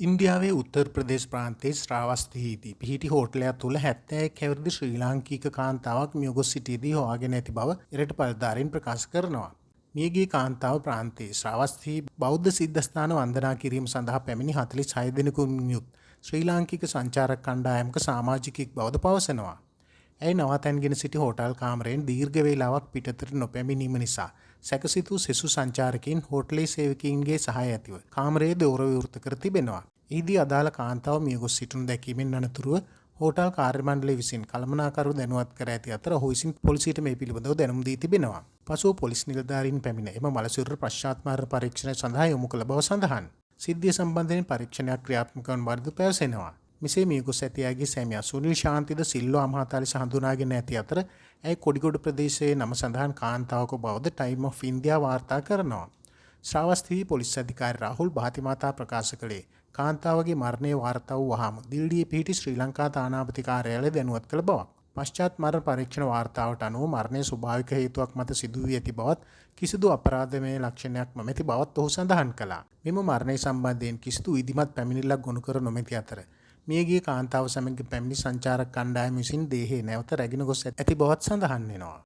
ඉන්දියාවේ උත්තර ප්‍රදේශ ප්‍රාන්තයේ ශ්‍රාවස්තියේදී පිහිටි හෝටලයක් තුළ 71 හැවිරිදි ශ්‍රී ලාංකික කාන්තාවක් මියගොස් සිටියේදී හොයාගෙන ඇති බව එරට බලධාරීන් ප්‍රකාශ කරනවා. මියගිය කාන්තාව ප්‍රාන්තයේ ශ්‍රාවස්තියේ බෞද්ධ සිද්ධස්ථාන වන්දනා කිරීම සඳහා පැමිණි 46 දෙනෙකුන් යුත් ශ්‍රී ලාංකික සංචාරක කණ්ඩායමක සමාජිකයෙක් බවද පවසනවා. ඇයි නවතැන්ගෙන සිටි හෝටල් කාමරයෙන් දීර්ඝ වේලාවක් පිටතට නොපැමිණීම නිසා සැකසිතු සෙසු සංචාරකයින් හෝටලේ සේවකයින්ගේ සහාය ඇතිව කාමරයේ දොර විවෘත කර තිබෙනවා. එහිදී අදාළ කාන්තාව මියගොස් සිටිනු දැකීමෙන් අනතුරුව හෝටල් කාර්ය මණ්ඩලය විසින් කළමනාකරු දැනුවත් කර ඇති අතර ඔහු විසින් පොලිසියට මේ පිළිබඳව දැනුම් දී තිබෙනවා. පසුව පොලිස් නිලධාරීන් පැමිණ එම මලසිරුර පශ්චාත් මාර්ග පරීක්ෂණය සඳහා යොමු කළ බව සඳහන්. සිද්ධිය සම්බන්ධයෙන් පරීක්ෂණයක් ක්‍රියාත්මක වන බවද පැවසෙනවා. මෙසේ මියගොස් ඇති අයගේ සැමියා සුනිල් ශාන්තිද සිල්වා මහතා ලෙස හඳුනාගෙන ඇති අතර ඇය කොඩිගොඩ ප්‍රදේශයේ නම සඳහන් කාන්තාවක බවද ටයිම් ඔෆ් ඉන්දියා වාර්තා කරනවා. ශ්‍රාවස්තියේ පොලිස් අධිකාරී රාහුල් බහතිමාතා ප්‍රකාශ කළේ කාන්තාවගේ මරණය වාර්තා වූ වහාම දිල්ලියේ පිහිටි ශ්‍රී ලංකා තානාපති කාර්යාලය දැනුවත් කළ බවක්. පශ්චාත් මරණ පරීක්ෂණ වාර්තාවට අනුව මරණය ස්වභාවික හේතුවක් මත සිදු වී ඇති බවත් කිසිදු අපරාධමය ලක්ෂණයක් නොමැති බවත් ඔහු සඳහන් කළා. මෙම මරණය සම්බන්ධයෙන් කිසිදු විධිමත් පැමිණිල්ලක් ගොනු කර නොමැති අතර මියගිය කාන්තාව සමග පැමිණි සංචාරක කණ්ඩායම විසින් දේහය නැවත රැගෙන ගොස් ඇති බවත් සඳහන් වෙනවා.